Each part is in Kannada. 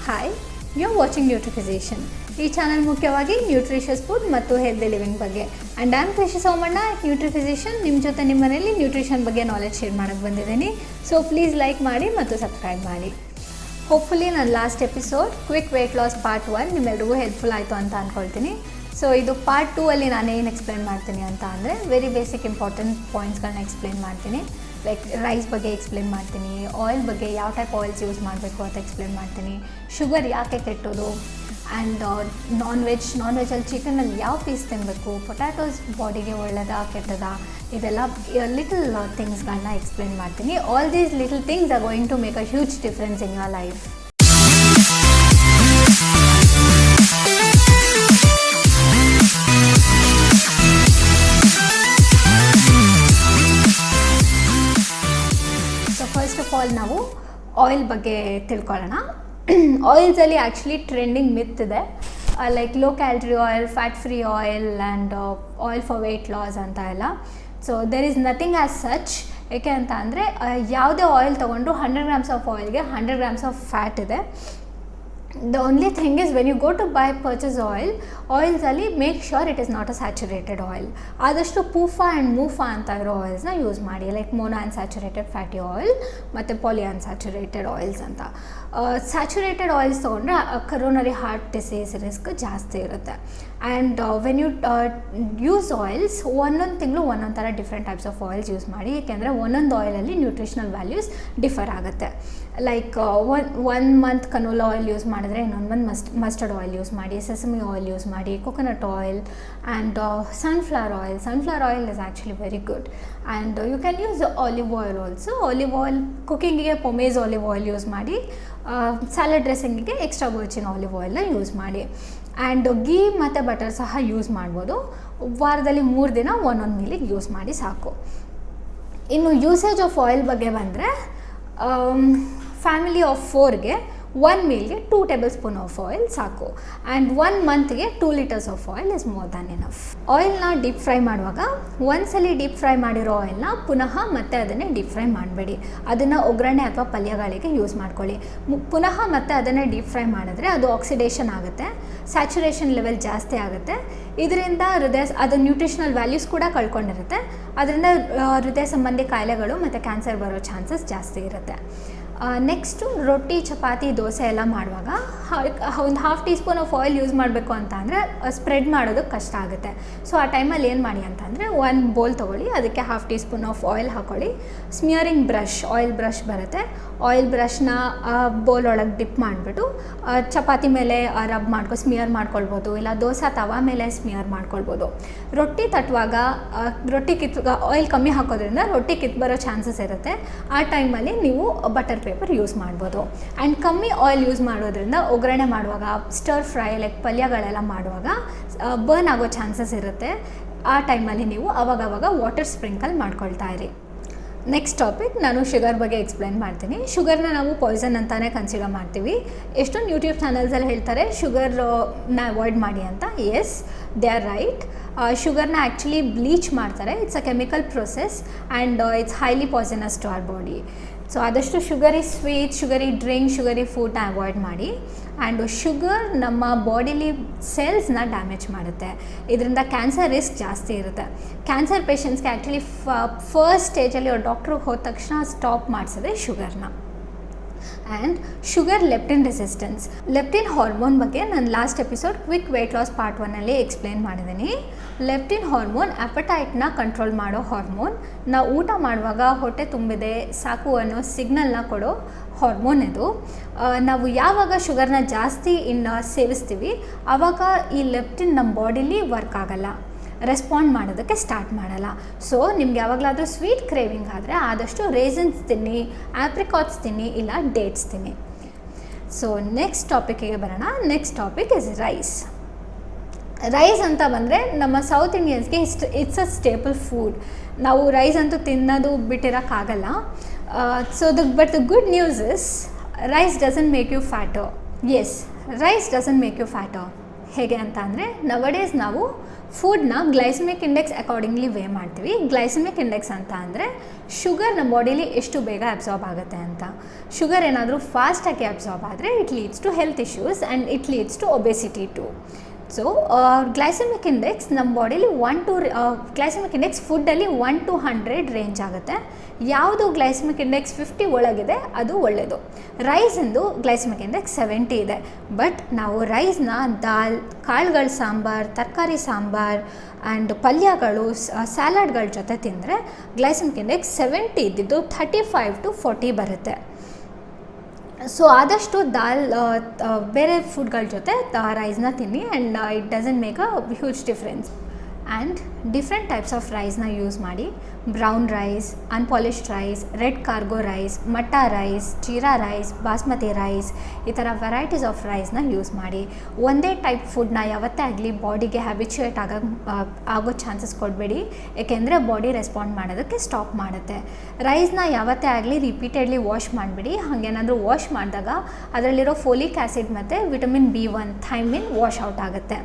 Hi, you are watching nutri physician. ಈ ಚಾನಲ್ ಮುಖ್ಯವಾಗಿ ನ್ಯೂಟ್ರಿಷಸ್ ಫುಡ್ ಮತ್ತು ಹೆಲ್ದಿ ಲಿವಿಂಗ್ ಬಗ್ಗೆ. And I am Krishi Somanna, nutri physician. ನಿಮ್ಮ ಜೊತೆ ನಿಮ್ಮ ಮನೆಯಲ್ಲಿ ನ್ಯೂಟ್ರಿಷನ್ ಬಗ್ಗೆ ನಾಲೆಜ್ ಶೇರ್ ಮಾಡೋಕ್ಕೆ ಬಂದಿದ್ದೀನಿ. ಸೊ ಪ್ಲೀಸ್ ಲೈಕ್ ಮಾಡಿ ಮತ್ತು ಸಬ್ಸ್ಕ್ರೈಬ್ ಮಾಡಿ. ಹೋಪ್ಫುಲಿ ನನ್ನ last episode quick weight loss part 1 ನಿಮ್ಮೆಲ್ರಿಗೂ ಹೆಲ್ಪ್ಫುಲ್ ಆಯಿತು ಅಂತ ಅಂದ್ಕೊಳ್ತೀನಿ. ಸೊ ಇದು ಪಾರ್ಟ್ 2 ಅಲ್ಲಿ ನಾನೇನು ಎಕ್ಸ್ಪ್ಲೇನ್ ಮಾಡ್ತೀನಿ ಅಂತ ಅಂದರೆ ವೆರಿ ಬೇಸಿಕ್ ಇಂಪಾರ್ಟೆಂಟ್ ಪಾಯಿಂಟ್ಸ್ಗಳನ್ನ ಎಕ್ಸ್ಪ್ಲೇನ್ ಮಾಡ್ತೀನಿ. ಲೈಕ್ ರೈಸ್ ಬಗ್ಗೆ ಎಕ್ಸ್ಪ್ಲೇನ್ ಮಾಡ್ತೀನಿ, ಆಯಿಲ್ ಬಗ್ಗೆ ಯಾವ ಟೈಪ್ ಆಯಿಲ್ಸ್ ಯೂಸ್ ಮಾಡಬೇಕು ಅಂತ ಎಕ್ಸ್ಪ್ಲೇನ್ ಮಾಡ್ತೀನಿ, ಶುಗರ್ ಯಾಕೆ ಕೆಟ್ಟೋದು, ಆ್ಯಂಡ್ ನಾನ್ ವೆಜ್ಜಲ್ಲಿ ಚಿಕನಲ್ಲಿ ಯಾವ ಪೀಸ್ ತಿನ್ನಬೇಕು, ಪೊಟ್ಯಾಟೋಸ್ ಬಾಡಿಗೆ ಒಳ್ಳೆಯದಾ ಕೆಟ್ಟದಾ, ಇದೆಲ್ಲ ಲಿಟಲ್ ಥಿಂಗ್ಸ್ಗಳನ್ನ ಎಕ್ಸ್ಪ್ಲೇನ್ ಮಾಡ್ತೀನಿ. All these little things are going to make a huge difference in your life. First of all ನಾವು ಆಯಿಲ್ ಬಗ್ಗೆ ತಿಳ್ಕೊಳ್ಳೋಣ. ಆಯಿಲ್ಸಲ್ಲಿ ಆ್ಯಕ್ಚುಲಿ ಟ್ರೆಂಡಿಂಗ್ ಮಿತ್ ಇದೆ, like low calorie oil, fat free oil and oil for weight loss ಅಂತ ಎಲ್ಲ. So there is nothing as such. ಏಕೆ ಅಂತ ಅಂದರೆ ಯಾವುದೇ ಆಯಿಲ್ ತೊಗೊಂಡ್ರು 100 grams ಆಫ್ ಆಯಿಲ್ಗೆ 100 grams ಆಫ್ ಫ್ಯಾಟ್ ಇದೆ. The only thing is when you go to purchase oils ಅಲ್ಲಿ make sure it is not a saturated oil. ಆದಷ್ಟು ಪೂಫಾ ಆ್ಯಂಡ್ ಮೂಫಾ ಅಂತ ಇರೋ ಆಯಿಲ್ಸ್ನ ಯೂಸ್ ಮಾಡಿ, like mono unsaturated fatty oil ಮತ್ತು ಪಾಲಿ ಅನ್ಸ್ಯಾಚುರೇಟೆಡ್ ಆಯಿಲ್ಸ್ ಅಂತ. ಸ್ಯಾಚುರೇಟೆಡ್ ಆಯಿಲ್ಸ್ ತೊಗೊಂಡ್ರೆ ಕರೋನರಿ ಹಾರ್ಟ್ ಡಿಸೀಸ್ ರಿಸ್ಕ್ ಜಾಸ್ತಿ ಇರುತ್ತೆ. And when you use oils ಒಂದೊಂದು ತಿಂಗಳು ಒಂದೊಂದು ಥರ different types of oils use ಮಾಡಿ, ಏಕೆಂದರೆ ಒಂದೊಂದು ಆಯಿಲಲ್ಲಿ ನ್ಯೂಟ್ರಿಷನಲ್ ವ್ಯಾಲ್ಯೂಸ್ ಡಿಫರ್ ಆಗುತ್ತೆ. Like one month canola oil use ಮಾಡಿದ್ರೆ ಇನ್ನೊಂದು ಮಂತ್ ಮಸ್ಟರ್ಡ್ ಆಯಿಲ್ ಯೂಸ್ ಮಾಡಿ, ಸೆಸಮಿ ಆಯಿಲ್ ಯೂಸ್ ಮಾಡಿ, coconut oil and sunflower oil. Sunflower oil is actually very good. And you can use olive oil also. Olive oil ಕುಕ್ಕಿಂಗಿಗೆ ಪೊಮೇಜ್ ಆಲಿವ್ ಆಯಿಲ್ ಯೂಸ್ ಮಾಡಿ, ಸ್ಯಾಲಡ್ ಡ್ರೆಸ್ಸಿಂಗಿಗೆ ಎಕ್ಸ್ಟ್ರಾ ವರ್ಜಿನ್ ಆಲಿವ್ ಆಯಿಲ್ನ ಯೂಸ್ ಮಾಡಿ. ಆ್ಯಂಡ್ ಗೀ ಮತ್ತು ಬಟರ್ ಸಹ ಯೂಸ್ ಮಾಡ್ಬೋದು. ವಾರದಲ್ಲಿ 3 ದಿನ ಒಂದೊಂದು ಮೀಲಿಗೆ ಯೂಸ್ ಮಾಡಿ ಸಾಕು. ಇನ್ನು ಯೂಸೇಜ್ ಆಫ್ ಆಯಿಲ್ ಬಗ್ಗೆ ಬಂದರೆ ಫ್ಯಾಮಿಲಿ ಆಫ್ 4ಗೆ 1 ಮೀಲ್ಗೆ 2 tablespoon ಆಫ್ ಆಯಿಲ್ ಸಾಕು. ಆ್ಯಂಡ್ 1 ಮಂತ್ಗೆ 2 liters of oil is more than enough. ಆಯಿಲ್ನ ಡೀಪ್ ಫ್ರೈ ಮಾಡುವಾಗ ಒಂದ್ಸಲಿ ಡೀಪ್ ಫ್ರೈ ಮಾಡಿರೋ ಆಯಿಲ್ನ ಪುನಃ ಮತ್ತೆ ಅದನ್ನೇ ಡೀಪ್ ಫ್ರೈ ಮಾಡಬೇಡಿ. ಅದನ್ನು ಒಗ್ಗರಣೆ ಅಥವಾ ಪಲ್ಯಗಳಿಗೆ ಯೂಸ್ ಮಾಡ್ಕೊಳ್ಳಿ. ಪುನಃ ಮತ್ತೆ ಅದನ್ನೇ ಡೀಪ್ ಫ್ರೈ ಮಾಡಿದ್ರೆ ಅದು ಆಕ್ಸಿಡೇಷನ್ ಆಗುತ್ತೆ, ಸ್ಯಾಚುರೇಷನ್ ಲೆವೆಲ್ ಜಾಸ್ತಿ ಆಗುತ್ತೆ. ಇದರಿಂದ ಅದು ನ್ಯೂಟ್ರಿಷನಲ್ ವ್ಯಾಲ್ಯೂಸ್ ಕೂಡ ಕಳ್ಕೊಂಡಿರುತ್ತೆ. ಅದರಿಂದ ಹೃದಯ ಸಂಬಂಧಿ ಕಾಯಿಲೆಗಳು ಮತ್ತು ಕ್ಯಾನ್ಸರ್ ಬರೋ ಚಾನ್ಸಸ್ ಜಾಸ್ತಿ ಇರುತ್ತೆ. ನೆಕ್ಸ್ಟು ರೊಟ್ಟಿ, ಚಪಾತಿ, ದೋಸೆ ಎಲ್ಲ ಮಾಡುವಾಗ ಒಂದು 1/2 teaspoon ಆಫ್ ಆಯಿಲ್ ಯೂಸ್ ಮಾಡಬೇಕು ಅಂತ ಅಂದರೆ ಸ್ಪ್ರೆಡ್ ಮಾಡೋದಕ್ಕೆ ಕಷ್ಟ ಆಗುತ್ತೆ. ಸೊ ಆ ಟೈಮಲ್ಲಿ ಏನು ಮಾಡಿ ಅಂತಂದರೆ 1 bowl ತೊಗೊಳ್ಳಿ, ಅದಕ್ಕೆ 1/2 teaspoon ಆಫ್ ಆಯಿಲ್ ಹಾಕ್ಕೊಳ್ಳಿ. ಸ್ಮಿಯರಿಂಗ್ ಬ್ರಷ್, ಆಯಿಲ್ ಬ್ರಷ್ ಬರುತ್ತೆ, ಆಯಿಲ್ ಬ್ರಷ್ನ ಬೋಲ್ ಒಳಗೆ ಡಿಪ್ ಮಾಡಿಬಿಟ್ಟು ಚಪಾತಿ ಮೇಲೆ ಸ್ಮಿಯರ್ ಮಾಡ್ಕೊಳ್ಬೋದು, ಇಲ್ಲ ದೋಸೆ ತವಾ ಮೇಲೆ ಸ್ಮಿಯರ್ ಮಾಡ್ಕೊಳ್ಬೋದು. ರೊಟ್ಟಿ ತಟ್ಟುವಾಗ ರೊಟ್ಟಿ ಆಯಿಲ್ ಕಮ್ಮಿ ಹಾಕೋದ್ರಿಂದ ರೊಟ್ಟಿ ಬರೋ ಚಾನ್ಸಸ್ ಇರುತ್ತೆ. ಆ ಟೈಮಲ್ಲಿ ನೀವು ಬಟರ್ ಪೇಪರ್ ಯೂಸ್ ಮಾಡ್ಬೋದು. ಆ್ಯಂಡ್ ಕಮ್ಮಿ ಆಯಿಲ್ ಯೂಸ್ ಮಾಡೋದ್ರಿಂದ ಒಗ್ಗರಣೆ ಮಾಡುವಾಗ, ಸ್ಟರ್ ಫ್ರೈ ಲೈಕ್ ಪಲ್ಯಗಳೆಲ್ಲ ಮಾಡುವಾಗ ಬರ್ನ್ ಆಗೋ ಚಾನ್ಸಸ್ ಇರುತ್ತೆ. ಆ ಟೈಮಲ್ಲಿ ನೀವು ಅವಾಗವಾಗ ವಾಟರ್ ಸ್ಪ್ರಿಂಕಲ್ ಮಾಡ್ಕೊಳ್ತಾ ಇರಿ. ನೆಕ್ಸ್ಟ್ ಟಾಪಿಕ್, ನಾನು ಶುಗರ್ ಬಗ್ಗೆ ಎಕ್ಸ್ಪ್ಲೇನ್ ಮಾಡ್ತೀನಿ. ಶುಗರ್ನ ನಾವು ಪಾಯ್ಸನ್ ಅಂತಲೇ ಕನ್ಸಿಡರ್ ಮಾಡ್ತೀವಿ. ಎಷ್ಟೊಂದು ಯೂಟ್ಯೂಬ್ ಚಾನಲ್ಸಲ್ಲಿ ಹೇಳ್ತಾರೆ ಶುಗರ್ನ ಅವಾಯ್ಡ್ ಮಾಡಿ ಅಂತ. Yes, they are right. ಶುಗರ್ನ ಆ್ಯಕ್ಚುಲಿ ಬ್ಲೀಚ್ ಮಾಡ್ತಾರೆ. It's a chemical process and it's highly poisonous to our body. So ಆದಷ್ಟು sugary sweet, sugary drink, sugary ಫುಡ್ನ ಅವಾಯ್ಡ್ ಮಾಡಿ. ಆ್ಯಂಡ್ ಶುಗರ್ ನಮ್ಮ ಬಾಡಿಲಿ ಸೆಲ್ಸ್ನ ಡ್ಯಾಮೇಜ್ ಮಾಡುತ್ತೆ. ಇದರಿಂದ ಕ್ಯಾನ್ಸರ್ ರಿಸ್ಕ್ ಜಾಸ್ತಿ ಇರುತ್ತೆ. ಕ್ಯಾನ್ಸರ್ ಪೇಷಂಟ್ಸ್ಗೆ ಆ್ಯಕ್ಚುಲಿ ಫಸ್ಟ್ ಸ್ಟೇಜಲ್ಲಿ ಅವ್ರು ಡಾಕ್ಟ್ರಿಗೆ ಹೋದ ತಕ್ಷಣ ಸ್ಟಾಪ್ ಮಾಡಿಸಿದ್ರೆ ಶುಗರ್ನ. And sugar leptin resistance, leptin hormone ಬಗ್ಗೆ ನಾನು last episode quick weight loss part 1ಅಲ್ಲಿ ಎಕ್ಸ್ಪ್ಲೇನ್ ಮಾಡಿದ್ದೀನಿ. ಲೆಪ್ಟಿನ್ ಹಾರ್ಮೋನ್ ಅಪಟೈಟ್ನ ಕಂಟ್ರೋಲ್ ಮಾಡೋ ಹಾರ್ಮೋನ್. ನಾವು ಊಟ ಮಾಡುವಾಗ ಹೊಟ್ಟೆ ತುಂಬಿದೆ ಸಾಕು ಅನ್ನೋ ಸಿಗ್ನಲ್ನ ಕೊಡೋ ಹಾರ್ಮೋನ್ ಇದು. ನಾವು ಯಾವಾಗ ಶುಗರ್ನ ಜಾಸ್ತಿ ಸೇವಿಸ್ತೀವಿ ಆವಾಗ ಈ ಲೆಪ್ಟಿನ್ ನಮ್ಮ ಬಾಡಿಲಿ ವರ್ಕ್ ಆಗಲ್ಲ, ರೆಸ್ಪಾಂಡ್ ಮಾಡೋದಕ್ಕೆ ಸ್ಟಾರ್ಟ್ ಮಾಡಲ್ಲ. ಸೊ ನಿಮ್ಗೆ ಯಾವಾಗಲಾದರೂ ಸ್ವೀಟ್ ಕ್ರೇವಿಂಗ್ ಆದರೆ ಆದಷ್ಟು ರೇಸನ್ಸ್ ತಿನ್ನಿ, ಆಪ್ರಿಕಾಟ್ಸ್ ತಿನ್ನಿ, ಇಲ್ಲ ಡೇಟ್ಸ್ ತಿನ್ನಿ. ಸೊ ನೆಕ್ಸ್ಟ್ ಟಾಪಿಕ್ಕಿಗೆ ಬರೋಣ. Next topic is rice. Rice ಅಂತ ಬಂದರೆ ನಮ್ಮ ಸೌತ್ ಇಂಡಿಯನ್ಸ್ಗೆ ಇಟ್ಸ್ ಅ ಸ್ಟೇಪಲ್ ಫುಡ್. ನಾವು ರೈಸ್ ಅಂತೂ ತಿನ್ನೋದು ಬಿಟ್ಟಿರೋಕ್ಕಾಗಲ್ಲ. But the good news is rice doesn't make you fatter. Yes, rice doesn't make you fatter. ಹೇಗೆ ಅಂತ ಅಂದರೆ ನವಡೇಸ್ ನಾವು ಫುಡ್ನ ಗ್ಲೈಸಮಿಕ್ ಇಂಡೆಕ್ಸ್ ಅಕಾರ್ಡಿಂಗ್ಲಿ ವೇ ಮಾಡ್ತೀವಿ. ಗ್ಲೈಸಮಿಕ್ ಇಂಡೆಕ್ಸ್ ಅಂತ ಅಂದರೆ ಶುಗರ್ ನಮ್ಮ ಬಾಡಿಲಿ ಎಷ್ಟು ಬೇಗ ಅಬ್ಸಾರ್ಬ್ ಆಗುತ್ತೆ ಅಂತ. ಶುಗರ್ ಏನಾದರೂ ಫಾಸ್ಟಾಗಿ ಅಬ್ಸಾರ್ಬ್ ಆದರೆ it leads to health issues and it leads to obesity too. So glycemic index ನಮ್ಮ ಬಾಡಿಲಿ ಗ್ಲೈಸಮಿಕ್ ಇಂಡೆಕ್ಸ್ ಫುಡ್ಡಲ್ಲಿ 1 to 100 ರೇಂಜ್ ಆಗುತ್ತೆ. ಯಾವುದು ಗ್ಲೈಸಮಿಕ್ ಇಂಡೆಕ್ಸ್ 50 ಒಳಗಿದೆ ಅದು ಒಳ್ಳೆಯದು. ರೈಸಿಂದು ಗ್ಲೈಸಮಿಕ್ ಇಂಡೆಕ್ಸ್ 70 ಇದೆ. ಬಟ್ ನಾವು ರೈಸ್ನ ದಾಲ್, ಕಾಳುಗಳ ಸಾಂಬಾರು, ತರಕಾರಿ ಸಾಂಬಾರು ಆ್ಯಂಡ್ ಪಲ್ಯಗಳು, ಸ್ಯಾಲಡ್ಗಳ ಜೊತೆ ತಿಂದರೆ ಗ್ಲೈಸಮಿಕ್ ಇಂಡೆಕ್ಸ್ 70 ಇದ್ದಿದ್ದು 35 to 40 ಬರುತ್ತೆ. ಸೊ ಆದಷ್ಟು ದಾಲ್ ಬೇರೆ ಫುಡ್ಗಳ ಜೊತೆ ರೈಸ್ನ ತಿನ್ನಿ and it doesn't make a huge difference. And different types of ರೈಸ್ನ ಯೂಸ್ ಮಾಡಿ. Brown rice, unpolished rice, red cargo rice, Matta rice, jeera rice, basmati rice, ಈ ಥರ ವೆರೈಟೀಸ್ ಆಫ್ ರೈಸ್ನ ಯೂಸ್ ಮಾಡಿ. ಒಂದೇ ಟೈಪ್ ಫುಡ್ನ ಯಾವತ್ತೇ ಆಗಲಿ ಬಾಡಿಗೆ ಹ್ಯಾಬಿಚುಯೇಟ್ ಆಗೋ ಚಾನ್ಸಸ್ ಕೊಡಬೇಡಿ, ಏಕೆಂದರೆ ಬಾಡಿ ರೆಸ್ಪಾಂಡ್ ಮಾಡೋದಕ್ಕೆ ಸ್ಟಾಪ್ ಮಾಡುತ್ತೆ. ರೈಸ್ನ ಯಾವತ್ತೇ ಆಗಲಿ ರಿಪೀಟೆಡ್ಲಿ ವಾಶ್ ಮಾಡಿಬಿಡಿ. ಹಾಗೇನಾದರೂ ವಾಶ್ ಮಾಡಿದಾಗ ಅದರಲ್ಲಿರೋ ಫೋಲಿಕ್ ಆ್ಯಸಿಡ್ ಮತ್ತು vitamin B1 thiamine wash out ಆಗುತ್ತೆ.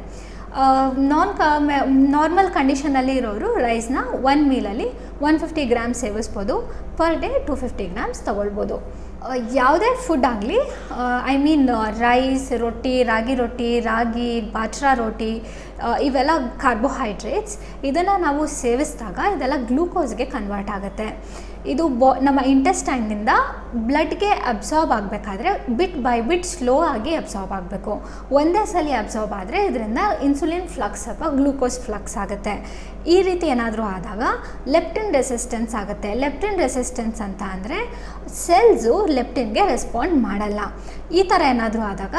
ನಾರ್ಮಲ್ ಕಂಡೀಷನಲ್ಲಿ ಇರೋರು ರೈಸ್ನ 1 ಮೀಲಲ್ಲಿ 150 ಗ್ರಾಮ್ಸ್ ಸೇವಿಸ್ಬೋದು. ಪರ್ ಡೇ 250 ಗ್ರಾಮ್ಸ್ ತೊಗೊಳ್ಬೋದು. ಯಾವುದೇ ಫುಡ್ ಆಗಲಿ, ರೈಸ್, ರಾಗಿ, ಬಾಜ್ರಾ ರೊಟ್ಟಿ, ಇವೆಲ್ಲ ಕಾರ್ಬೋಹೈಡ್ರೇಟ್ಸ್. ಇದನ್ನು ನಾವು ಸೇವಿಸಿದಾಗ ಇದೆಲ್ಲ ಗ್ಲೂಕೋಸ್ಗೆ ಕನ್ವರ್ಟ್ ಆಗುತ್ತೆ. ಇದು ನಮ್ಮ ಇಂಟೆಸ್ಟೈನಿಂದ ಬ್ಲಡ್ಗೆ ಅಬ್ಸಾರ್ಬ್ ಆಗಬೇಕಾದ್ರೆ ಬಿಟ್ ಬೈ ಬಿಟ್ ಸ್ಲೋ ಆಗಿ ಅಬ್ಸಾರ್ಬ್ ಆಗಬೇಕು. ಒಂದೇ ಸಲ ಅಬ್ಸಾರ್ಬ್ ಆದರೆ ಇದರಿಂದ ಇನ್ಸುಲಿನ್ ಫ್ಲಕ್ಸ್ ಅಥವಾ ಗ್ಲೂಕೋಸ್ ಫ್ಲಕ್ಸ್ ಆಗುತ್ತೆ. ಈ ರೀತಿ ಏನಾದರೂ ಆದಾಗ ಲೆಪ್ಟಿನ್ ರೆಸಿಸ್ಟೆನ್ಸ್ ಆಗುತ್ತೆ. ಲೆಪ್ಟಿನ್ ರೆಸಿಸ್ಟೆನ್ಸ್ ಅಂತ ಅಂದರೆ ಸೆಲ್ಸು ಲೆಪ್ಟಿನ್ಗೆ ರೆಸ್ಪಾಂಡ್ ಮಾಡಲ್ಲ. ಈ ಥರ ಏನಾದರೂ ಆದಾಗ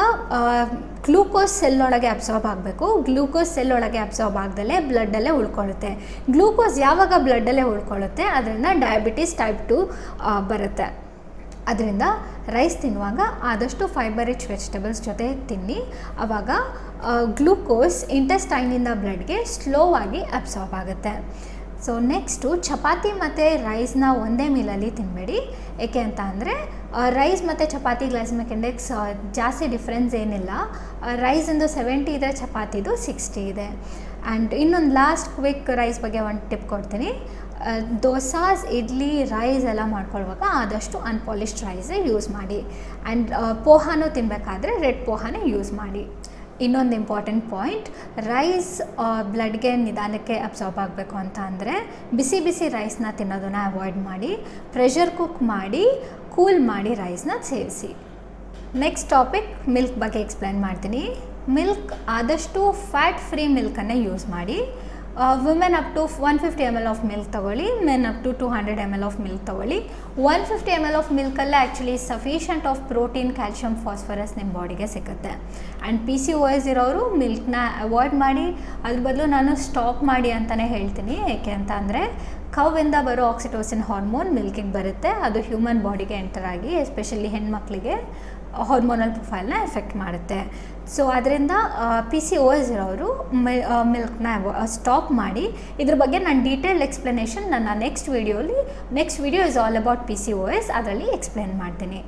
ಗ್ಲೂಕೋಸ್ ಸೆಲ್ಲೊಳಗೆ ಅಬ್ಸಾರ್ಬ್ ಆಗಬೇಕು. ಗ್ಲೂಕೋಸ್ ಸೆಲ್ಲೊಳಗೆ ಅಬ್ಸಾರ್ಬ್ ಆಗದಲ್ಲೇ ಬ್ಲಡ್ಡಲ್ಲೇ ಉಳ್ಕೊಳ್ಳುತ್ತೆ. ಗ್ಲೂಕೋಸ್ ಯಾವಾಗ ಬ್ಲಡ್ಡಲ್ಲೇ ಉಳ್ಕೊಳ್ಳುತ್ತೆ ಅದರಿಂದ ಡಯಾಬಿಟಿಸ್ ಟೈಪ್ 2 ಬರುತ್ತೆ. ಅದರಿಂದ ರೈಸ್ ತಿನ್ನುವಾಗ ಆದಷ್ಟು ಫೈಬರ್ ರಿಚ್ ವೆಜಿಟೇಬಲ್ಸ್ ಜೊತೆ ತಿನ್ನಿ. ಆವಾಗ ಗ್ಲೂಕೋಸ್ ಇಂಟೆಸ್ಟೈನಿಂದ ಬ್ಲಡ್ಗೆ ಸ್ಲೋ ಆಗಿ ಅಬ್ಸಾರ್ಬ್ ಆಗುತ್ತೆ. ಸೊ ನೆಕ್ಸ್ಟು ಚಪಾತಿ ಮತ್ತು ರೈಸ್ನ ಒಂದೇ ಮೀಲಲ್ಲಿ ತಿನ್ನಬೇಡಿ. ಏಕೆ ಅಂತ ಅಂದರೆ ರೈಸ್ ಮತ್ತು ಚಪಾತಿ ಗ್ಲೈಸಮಿಕ್ ಇಂಡೆಕ್ಸ್ ಜಾಸ್ತಿ ಡಿಫ್ರೆನ್ಸ್ ಏನಿಲ್ಲ. ರೈಸಿಂದು 70 ಇದೆ, ಚಪಾತಿದು 60 ಇದೆ. ಆ್ಯಂಡ್ ಇನ್ನೊಂದು ಲಾಸ್ಟ್ ಕ್ವಿಕ್ ರೈಸ್ ಬಗ್ಗೆ ಒಂದು ಟಿಪ್ ಕೊಡ್ತೀನಿ. ದೋಸಾಸ್, ಇಡ್ಲಿ, ರೈಸ್ ಎಲ್ಲ ಮಾಡ್ಕೊಳ್ಳುವಾಗ ಆದಷ್ಟು ಅನ್ಪಾಲಿಶ್ಡ್ ರೈಸೇ ಯೂಸ್ ಮಾಡಿ. ಆ್ಯಂಡ್ ಪೋಹಾನು ತಿನ್ನಬೇಕಾದ್ರೆ ರೆಡ್ ಪೋಹಾನೇ ಯೂಸ್ ಮಾಡಿ. ಇನ್ನೊಂದು ಇಂಪಾರ್ಟೆಂಟ್ ಪಾಯಿಂಟ್, ರೈಸ್ ಬ್ಲಡ್ಗೆ ನಿಧಾನಕ್ಕೆ ಅಬ್ಸಾರ್ಬ್ ಆಗಬೇಕು ಅಂತ ಅಂದರೆ ಬಿಸಿ ರೈಸ್ನ ತಿನ್ನೋದನ್ನು ಅವಾಯ್ಡ್ ಮಾಡಿ. ಪ್ರೆಷರ್ ಕುಕ್ ಮಾಡಿ ಕೂಲ್ ಮಾಡಿ ರೈಸ್ನ ಸೇವಿಸಿ. ನೆಕ್ಸ್ಟ್ ಟಾಪಿಕ್ ಮಿಲ್ಕ್ ಬಗ್ಗೆ ಎಕ್ಸ್ಪ್ಲೈನ್ ಮಾಡ್ತೀನಿ. ಮಿಲ್ಕ್ ಆದಷ್ಟು ಫ್ಯಾಟ್ ಫ್ರೀ ಮಿಲ್ಕನ್ನೇ ಯೂಸ್ ಮಾಡಿ. Women up to 150 ml of milk ತೊಗೊಳ್ಳಿ. Men up to 200 ml of milk ತೊಗೊಳ್ಳಿ. 150 ml ಆಫ್ ಮಿಲ್ಕಲ್ಲೇ actually sufficient of protein, calcium, phosphorus ನಿಮ್ಮ ಬಾಡಿಗೆ ಸಿಗುತ್ತೆ. ಆ್ಯಂಡ್ PCOS ಇರೋರು ಮಿಲ್ಕ್ನ ಅವಾಯ್ಡ್ ಮಾಡಿ. ಅದ್ರ ಬದಲು ನಾನು ಸ್ಟಾಪ್ ಮಾಡಿ ಅಂತಲೇ ಹೇಳ್ತೀನಿ. ಏಕೆ ಅಂತ ಅಂದರೆ ಕವಿಂದ ಬರೋ ಆಕ್ಸಿಟೋಸಿನ್ ಹಾರ್ಮೋನ್ ಮಿಲ್ಕಿಗೆ ಬರುತ್ತೆ. ಅದು ಹ್ಯೂಮನ್ ಬಾಡಿಗೆ ಎಂಟರ್ ಆಗಿ ಎಸ್ಪೆಷಲಿ ಹೆಣ್ಮಕ್ಳಿಗೆ ಹಾರ್ಮೋನಲ್ ಪ್ರೊಫೈಲ್ನ ಎಫೆಕ್ಟ್ ಮಾಡುತ್ತೆ. ಸೊ ಅದರಿಂದ PCOS ಇರೋರು ಮಿಲ್ಕ್ನ ಸ್ಟಾಪ್ ಮಾಡಿ. ಇದ್ರ ಬಗ್ಗೆ ನಾನು ಡೀಟೇಲ್ ಎಕ್ಸ್ಪ್ಲನೇಷನ್ ನನ್ನ next video is all about PCOS, ಅದರಲ್ಲಿ ಎಕ್ಸ್ಪ್ಲೇನ್ ಮಾಡ್ತೀನಿ.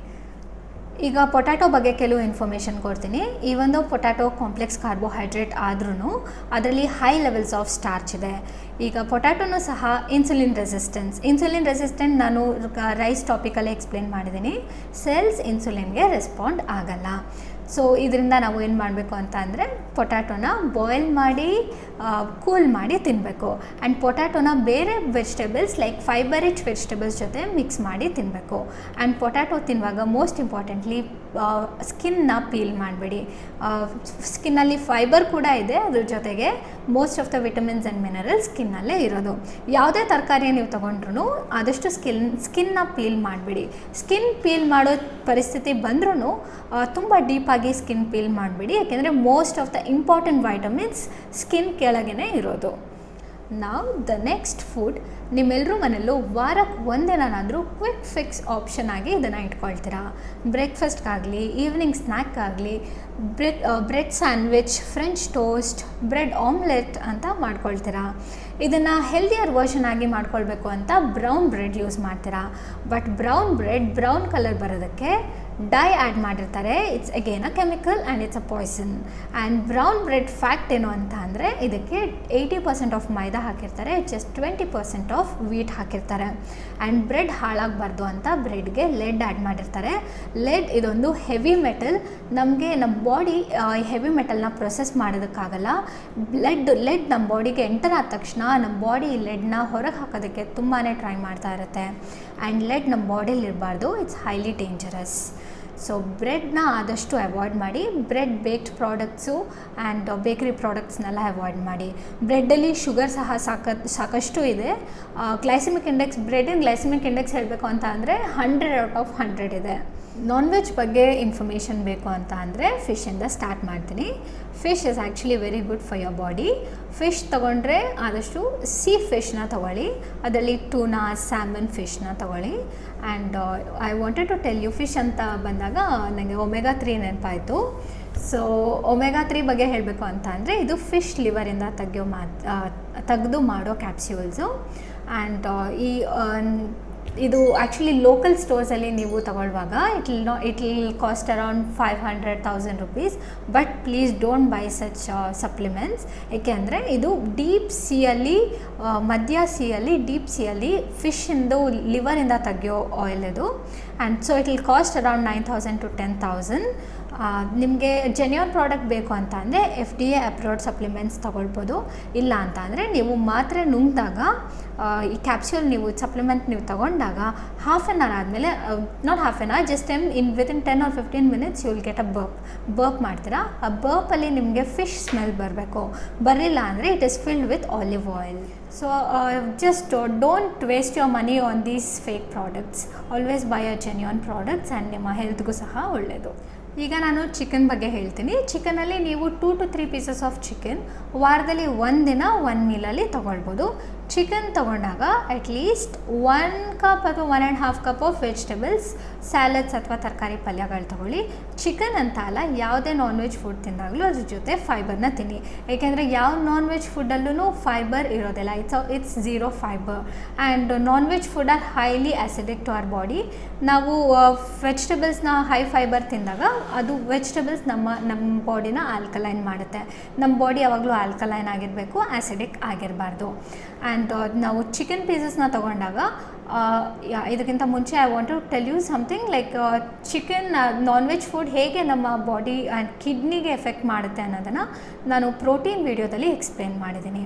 ಈಗ ಪೊಟ್ಯಾಟೊ ಬಗ್ಗೆ ಕೆಲವು ಇನ್ಫಾರ್ಮೇಷನ್ ಕೊಡ್ತೀನಿ. ಈ ಒಂದು ಪೊಟ್ಯಾಟೊ ಕಾಂಪ್ಲೆಕ್ಸ್ ಕಾರ್ಬೋಹೈಡ್ರೇಟ್ ಆದ್ರೂ ಅದರಲ್ಲಿ ಹೈ ಲೆವೆಲ್ಸ್ ಆಫ್ ಸ್ಟಾರ್ಚ್ ಇದೆ. ಈಗ ಪೊಟ್ಯಾಟೊನೂ ಸಹ ಇನ್ಸುಲಿನ್ ರೆಸಿಸ್ಟೆಂಟ್ ನಾನು ರೈಸ್ ಟಾಪಿಕಲ್ಲೇ ಎಕ್ಸ್ಪ್ಲೇನ್ ಮಾಡಿದ್ದೀನಿ. ಸೆಲ್ಸ್ ಇನ್ಸುಲಿನ್ಗೆ ರೆಸ್ಪಾಂಡ್ ಆಗಲ್ಲ. ಸೊ ಇದರಿಂದ ನಾವು ಏನು ಮಾಡಬೇಕು ಅಂತ ಅಂದರೆ ಪೊಟ್ಯಾಟೊನ ಬಾಯ್ಲ್ ಮಾಡಿ ಕೂಲ್ ಮಾಡಿ ತಿನ್ನಬೇಕು. ಆ್ಯಂಡ್ ಪೊಟ್ಯಾಟೊನ ಬೇರೆ vegetables like fibre rich vegetables ಜೊತೆ ಮಿಕ್ಸ್ ಮಾಡಿ ತಿನ್ನಬೇಕು. ಆ್ಯಂಡ್ ಪೊಟ್ಯಾಟೊ ತಿನ್ನುವಾಗ ಮೋಸ್ಟ್ ಇಂಪಾರ್ಟೆಂಟ್ಲಿ ಸ್ಕಿನ್ನ ಪೀಲ್ ಮಾಡಬೇಡಿ. ಸ್ಕಿನ್ನಲ್ಲಿ ಫೈಬರ್ ಕೂಡ ಇದೆ, ಅದ್ರ ಜೊತೆಗೆ most of the vitamins and minerals ಸ್ಕಿನ್ನಲ್ಲೇ ಇರೋದು. ಯಾವುದೇ ತರಕಾರಿ ನೀವು ತೊಗೊಂಡ್ರೂ ಆದಷ್ಟು ಸ್ಕಿನ್ನ ಪೀಲ್ ಮಾಡಬೇಡಿ. ಸ್ಕಿನ್ ಪೀಲ್ ಮಾಡೋ ಪರಿಸ್ಥಿತಿ ಬಂದ್ರೂ ತುಂಬ ಡೀಪಾಗಿ ಸ್ಕಿನ್ ಪೀಲ್ ಮಾಡಬೇಡಿ. ಯಾಕೆಂದರೆ most of the important vitamins skin ಕೆಳಗೇ ಇರೋದು. ನಾವು ದ ನೆಕ್ಸ್ಟ್ ಫುಡ್, ನಿಮ್ಮೆಲ್ಲರೂ ಮನೆಯಲ್ಲೂ ವಾರಕ್ಕೆ ಒಂದಿನಾದರೂ ಕ್ವಿಕ್ ಫಿಕ್ಸ್ ಆಪ್ಷನ್ ಆಗಿ ಇದನ್ನು ಇಟ್ಕೊಳ್ತೀರಾ. ಬ್ರೇಕ್ಫಾಸ್ಟ್ಗಾಗಲಿ, ಈವ್ನಿಂಗ್ ಸ್ನ್ಯಾಕ್ಗಾಗಲಿ bread sandwich, French toast, bread omelette ಅಂತ ಮಾಡ್ಕೊಳ್ತೀರಾ. ಇದನ್ನು ಹೆಲ್ದಿಯರ್ ವರ್ಷನ್ ಆಗಿ ಮಾಡ್ಕೊಳ್ಬೇಕು ಅಂತ ಬ್ರೌನ್ ಬ್ರೆಡ್ ಯೂಸ್ ಮಾಡ್ತೀರಾ. But brown bread brown colour ಬರೋದಕ್ಕೆ ಡೈ ಆ್ಯಡ್ ಮಾಡಿರ್ತಾರೆ. It's again a chemical and it's a poison. And brown bread fact ಏನು ಅಂತ ಅಂದರೆ ಇದಕ್ಕೆ 80% ಆಫ್ ಮೈದಾ ಹಾಕಿರ್ತಾರೆ, ಜಸ್ಟ್ 20% ಆಫ್ ವೀಟ್ ಹಾಕಿರ್ತಾರೆ. ಆ್ಯಂಡ್ ಬ್ರೆಡ್ ಹಾಳಾಗಬಾರ್ದು ಅಂತ ಬ್ರೆಡ್ಗೆ ಲೆಡ್ ಆ್ಯಡ್ ಮಾಡಿರ್ತಾರೆ. ಲೆಡ್ ಇದೊಂದು ಹೆವಿ ಮೆಟಲ್. ನಮಗೆ ನಮ್ಮ ಬಾಡಿ ಹೆವಿ ಮೆಟಲ್ನ ಪ್ರೊಸೆಸ್ ಮಾಡೋದಕ್ಕಾಗಲ್ಲ. ಲೆಡ್ ನಮ್ಮ ಬಾಡಿಗೆ ಎಂಟರ್ ಆದ ತಕ್ಷಣ ನಮ್ಮ ಬಾಡಿ ಲೆಡ್ನ ಹೊರಗೆ ಹಾಕೋದಕ್ಕೆ ತುಂಬಾ ಟ್ರೈ ಮಾಡ್ತಾ ಇರುತ್ತೆ. ಆ್ಯಂಡ್ ಲೆಡ್ ನಮ್ಮ ಬಾಡಿಲಿ ಇರಬಾರ್ದು, ಇಟ್ಸ್ ಹೈಲಿ ಡೇಂಜರಸ್. ಸೊ ಬ್ರೆಡ್ನ ಆದಷ್ಟು ಅವಾಯ್ಡ್ ಮಾಡಿ. ಬ್ರೆಡ್ ಬೇಕ್ಡ್ ಪ್ರಾಡಕ್ಟ್ಸು ಆ್ಯಂಡ್ ಬೇಕ್ರಿ ಪ್ರಾಡಕ್ಟ್ಸ್ನೆಲ್ಲ ಅವಾಯ್ಡ್ ಮಾಡಿ. ಬ್ರೆಡ್ಡಲ್ಲಿ ಶುಗರ್ ಸಹ ಸಾಕಷ್ಟು ಇದೆ. ಗ್ಲೈಸೆಮಿಕ್ ಇಂಡೆಕ್ಸ್, ಬ್ರೆಡ್ಡಿನ ಗ್ಲೈಸೆಮಿಕ್ ಇಂಡೆಕ್ಸ್ ಹೇಳಬೇಕು ಅಂತ ಅಂದರೆ 100/100 ಇದೆ. ನಾನ್ ವೆಜ್ ಬಗ್ಗೆ ಇನ್ಫಾರ್ಮೇಷನ್ ಬೇಕು ಅಂತ ಅಂದರೆ ಫಿಶಿಂದ ಸ್ಟಾರ್ಟ್ ಮಾಡ್ತೀನಿ. Fish is actually very good for your body. Fish ತೊಗೊಂಡ್ರೆ ಆದಷ್ಟು ಸೀ ಫಿಶ್ನ ತೊಗೊಳ್ಳಿ, ಅದರಲ್ಲಿ ಟೂನಾ, ಸ್ಯಾಮನ್ ಫಿಶ್ನ ತೊಗೊಳ್ಳಿ. And I wanted to tell you, fish ಅಂತ ಬಂದಾಗ ನನಗೆ ಒಮೆಗಾ 3 ನೆನಪಾಯಿತು. ಸೊ ಒಮೆಗಾ 3 ಬಗ್ಗೆ ಹೇಳಬೇಕು ಅಂತ ಅಂದರೆ ಇದು ಫಿಶ್ ಲಿವರಿಂದ ತೆಗೆದು ಮಾಡೋ ಕ್ಯಾಪ್ಸ್ಯೂಲ್ಸು. ಆ್ಯಂಡ್ ಇದು ಆ್ಯಕ್ಚುಲಿ ಲೋಕಲ್ ಸ್ಟೋರ್ಸಲ್ಲಿ ನೀವು ತಗೊಳ್ಳುವಾಗ it will cost around 500,000 rupees. But please don't by such supplements. ಏಕೆಂದರೆ ಇದು ಡೀಪ್ ಸಿಯಲ್ಲಿ, ಮಧ್ಯ ಸಿಯಲ್ಲಿ, ಡೀಪ್ ಸಿಯಲ್ಲಿ ಫಿಶಿಂದು ಲಿವರಿಂದ ತೆಗೆಯೋ ಆಯಿಲ್ ಇದು. And so it will cost around 9,000 to 10,000. ನಿಮಗೆ ಜೆನ್ಯೂನ್ ಪ್ರಾಡಕ್ಟ್ ಬೇಕು ಅಂತ ಅಂದರೆ FDA ಅಪ್ರೂವ್ಡ್ ಸಪ್ಲಿಮೆಂಟ್ಸ್ ತೊಗೊಳ್ಬೋದು. ಇಲ್ಲ ಅಂತ ಅಂದರೆ ನೀವು ಮಾತ್ರೆ ನುಂಗಿದಾಗ ಈ ಕ್ಯಾಪ್ಸ್ಯೂಲ್ ಸಪ್ಲಿಮೆಂಟ್ ನೀವು ತೊಗೊಂಡಾಗ ಹಾಫ್ ಆನ್ ಅವರ್ ಆದಮೇಲೆ, not half an hour, just within 10 or 15 minutes you will get a burp ಮಾಡ್ತೀರಾ. ಆ ಬರ್ಪಲ್ಲಿ ನಿಮಗೆ ಫಿಶ್ ಸ್ಮೆಲ್ ಬರಬೇಕು. ಬರಲಿಲ್ಲ ಅಂದರೆ it is filled with olive oil. So just don't waste your money on these fake products. Always buy a genuine products and ನಿಮ್ಮ ಹೆಲ್ತ್ಗೂ ಸಹ ಒಳ್ಳೆಯದು. ಈಗ ನಾನು ಚಿಕನ್ ಬಗ್ಗೆ ಹೇಳ್ತೀನಿ. ಚಿಕನಲ್ಲಿ ನೀವು 2 to 3 ಪೀಸಸ್ ಆಫ್ ಚಿಕನ್ ವಾರದಲ್ಲಿ 1 ದಿನ 1 ಮೀಲಲ್ಲಿ ತೊಗೊಳ್ಬೋದು. ಚಿಕನ್ ತೊಗೊಂಡಾಗ ಅಟ್ಲೀಸ್ಟ್ 1 ಕಪ್ ಅಥವಾ 1.5 ಕಪ್ ಆಫ್ ವೆಜಿಟೇಬಲ್ಸ್, ಸ್ಯಾಲಡ್ಸ್ ಅಥವಾ ತರಕಾರಿ ಪಲ್ಯಗಳು ತೊಗೊಳ್ಳಿ. ಚಿಕನ್ ಅಂತ ಅಲ್ಲ, ಯಾವುದೇ ನಾನ್ ವೆಜ್ ಫುಡ್ ತಿಂದಾಗಲೂ ಅದ್ರ ಜೊತೆ ಫೈಬರ್ನ ತಿನ್ನಿ. ಏಕೆಂದರೆ ಯಾವ ನಾನ್ ವೆಜ್ ಫುಡ್ಡಲ್ಲೂ ಫೈಬರ್ ಇರೋದಿಲ್ಲ. It's zero fibre. And non veg food are highly acidic to our body. ನಾವು ವೆಜಿಟೇಬಲ್ಸ್ನ ಹೈ ಫೈಬರ್ ತಿಂದಾಗ ಅದು ವೆಜಿಟೇಬಲ್ಸ್ ನಮ್ಮ ಬಾಡಿನ ಆಲ್ಕಲೈನ್ ಮಾಡುತ್ತೆ. ನಮ್ಮ ಬಾಡಿ ಯಾವಾಗಲೂ ಆಲ್ಕಲೈನ್ ಆಗಿರಬೇಕು, ಆ್ಯಸಿಡಿಕ್ ಆಗಿರಬಾರ್ದು. ಆ್ಯಂಡ್ ನಾವು ಚಿಕನ್ ಪೀಸಸ್ನ ತೊಗೊಂಡಾಗ ಇದಕ್ಕಿಂತ ಮುಂಚೆ I want to tell you something like chicken non veg food ಹೇಗೆ ನಮ್ಮ ಬಾಡಿ ಆ್ಯಂಡ್ ಕಿಡ್ನಿಗೆ ಎಫೆಕ್ಟ್ ಮಾಡುತ್ತೆ ಅನ್ನೋದನ್ನು ನಾನು ಪ್ರೋಟೀನ್ ವಿಡಿಯೋದಲ್ಲಿ ಎಕ್ಸ್ಪ್ಲೇನ್ ಮಾಡಿದ್ದೀನಿ.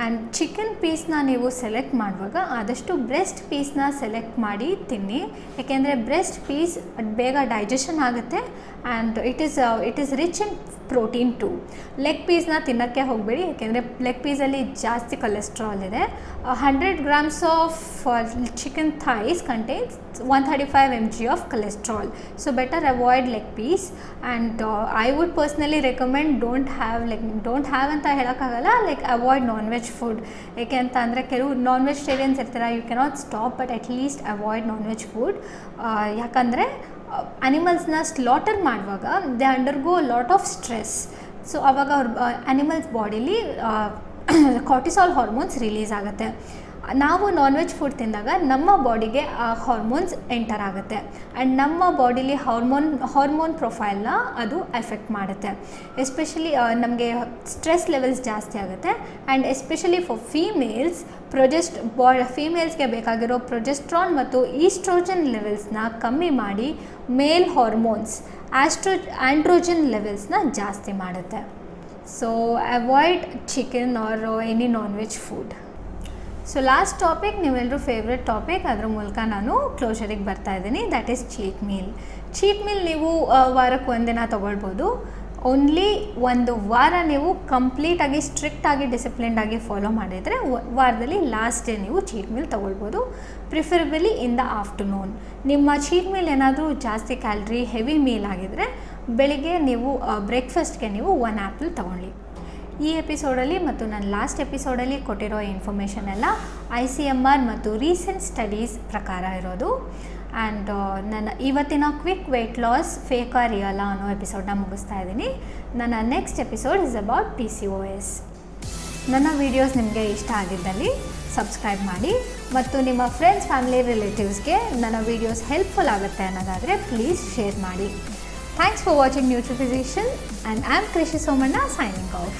ಆ್ಯಂಡ್ ಚಿಕನ್ ಪೀಸ್ನ ನೀವು ಸೆಲೆಕ್ಟ್ ಮಾಡುವಾಗ ಆದಷ್ಟು ಬ್ರೆಸ್ಟ್ ಪೀಸ್ನ ಸೆಲೆಕ್ಟ್ ಮಾಡಿ ತಿನ್ನಿ. ಏಕೆಂದರೆ ಬ್ರೆಸ್ಟ್ ಪೀಸ್ ಬೇಗ ಡೈಜೆಷನ್ ಆಗುತ್ತೆ and it is rich in protein too. Leg ಪೀಸ್ನ ತಿನ್ನೋಕ್ಕೆ ಹೋಗಬೇಡಿ, ಏಕೆಂದರೆ ಲೆಗ್ ಪೀಸಲ್ಲಿ ಜಾಸ್ತಿ ಕೊಲೆಸ್ಟ್ರಾಲ್ ಇದೆ. 100 grams of chicken thighs contains 135 mg of cholesterol. So better avoid leg piece. And I would personally recommend don't have ಅಂತ ಹೇಳೋಕ್ಕಾಗಲ್ಲ, like avoid non veg food. ಏಕೆ ಅಂತ ಅಂದರೆ ಕೆಲವು ನಾನ್ ವೆಜಿಟೇರಿಯನ್ಸ್ ಇರ್ತಾರೆ, you cannot stop, but at least avoid non veg food. ಯಾಕಂದರೆ ಅನಿಮಲ್ಸ್ನ ಸ್ಲಾಟರ್ ಮಾಡುವಾಗ they undergo lot of stress. So ಆವಾಗ ಅವ್ರ ಅನಿಮಲ್ಸ್ ಬಾಡಿಲಿ ಕಾರ್ಟಿಸಾಲ್ ಹಾರ್ಮೋನ್ಸ್ ರಿಲೀಸ್ ಆಗುತ್ತೆ. ನಾವು ನಾನ್ ವೆಜ್ ಫುಡ್ ತಿಂದಾಗ ನಮ್ಮ ಬಾಡಿಗೆ ಆ ಹಾರ್ಮೋನ್ಸ್ ಎಂಟರ್ ಆಗುತ್ತೆ ಆ್ಯಂಡ್ ನಮ್ಮ ಬಾಡಿಲಿ ಹಾರ್ಮೋನ್ ಪ್ರೊಫೈಲ್ನ ಅದು ಎಫೆಕ್ಟ್ ಮಾಡುತ್ತೆ. ಎಸ್ಪೆಷಲಿ ನಮಗೆ ಸ್ಟ್ರೆಸ್ ಲೆವೆಲ್ಸ್ ಜಾಸ್ತಿ ಆಗುತ್ತೆ. ಆ್ಯಂಡ್ ಎಸ್ಪೆಷಲಿ ಫಾರ್ ಫೀಮೇಲ್ಸ್ಗೆ ಬೇಕಾಗಿರೋ ಪ್ರೊಜೆಸ್ಟ್ರಾನ್ ಮತ್ತು ಈಸ್ಟ್ರೋಜನ್ ಲೆವೆಲ್ಸ್ನ ಕಮ್ಮಿ ಮಾಡಿ ಮೇಲ್ ಹಾರ್ಮೋನ್ಸ್ ಆಂಡ್ರೋಜನ್ ಲೆವೆಲ್ಸ್ನ ಜಾಸ್ತಿ ಮಾಡುತ್ತೆ. So avoid chicken or any non veg food. So last topic, ನೀವೆಲ್ಲರೂ ಫೇವ್ರೆಟ್ ಟಾಪಿಕ್, ಅದ್ರ ಮೂಲಕ ನಾನು ಕ್ಲೋಷರಿಗೆ ಬರ್ತಾ ಇದ್ದೀನಿ. That is cheat meal. Cheat meal ನೀವು ವಾರಕ್ಕೆ 1 ದಿನ ತೊಗೊಳ್ಬೋದು. ಓನ್ಲಿ 1 ವಾರ ನೀವು ಕಂಪ್ಲೀಟಾಗಿ ಸ್ಟ್ರಿಕ್ಟಾಗಿ ಡಿಸಿಪ್ಲಿನ್ಡಾಗಿ ಫಾಲೋ ಮಾಡಿದರೆ ವಾರದಲ್ಲಿ ಲಾಸ್ಟ್ ಡೇ ನೀವು ಚೀಟ್ ಮೀಲ್ ತೊಗೊಳ್ಬೋದು. Preferably in the afternoon. ನಿಮ್ಮ ಚೀಟ್ ಮೀಲ್ ಏನಾದರೂ ಜಾಸ್ತಿ ಕ್ಯಾಲ್ರಿ ಹೆವಿ ಮೀಲ್ ಆಗಿದರೆ ಬೆಳಿಗ್ಗೆ ನೀವು ಬ್ರೇಕ್ಫಾಸ್ಟ್ಗೆ ನೀವು 1 ಆ್ಯಪಲ್ ತೊಗೊಳ್ಳಿ. ಈ ಎಪಿಸೋಡಲ್ಲಿ ಮತ್ತು ನನ್ನ ಲಾಸ್ಟ್ ಎಪಿಸೋಡಲ್ಲಿ ಕೊಟ್ಟಿರೋ ಇನ್ಫಾರ್ಮೇಷನ್ ಎಲ್ಲ ICMR ಮತ್ತು ರೀಸೆಂಟ್ ಸ್ಟಡೀಸ್ ಪ್ರಕಾರ ಇರೋದು. ಆ್ಯಂಡ್ ನನ್ನ ಇವತ್ತಿನ ಕ್ವಿಕ್ ವೆಯ್ಟ್ ಲಾಸ್ ಫೇಕಾ ರಿಯಲಾ ಅನ್ನೋ ಎಪಿಸೋಡನ್ನ ಮುಗಿಸ್ತಾ ಇದ್ದೀನಿ. ನನ್ನ next episode is about PCOS. ನನ್ನ ವೀಡಿಯೋಸ್ ನಿಮಗೆ ಇಷ್ಟ ಆಗಿದ್ದಲ್ಲಿ ಸಬ್ಸ್ಕ್ರೈಬ್ ಮಾಡಿ ಮತ್ತು ನಿಮ್ಮ ಫ್ರೆಂಡ್ಸ್ ಫ್ಯಾಮಿಲಿ ರಿಲೇಟಿವ್ಸ್ಗೆ ನನ್ನ ವೀಡಿಯೋಸ್ ಹೆಲ್ಪ್ಫುಲ್ ಆಗುತ್ತೆ ಅನ್ನೋದಾದರೆ ಪ್ಲೀಸ್ ಶೇರ್ ಮಾಡಿ. Thanks for watching Nutri Physician and I am Krishi Somanna signing off.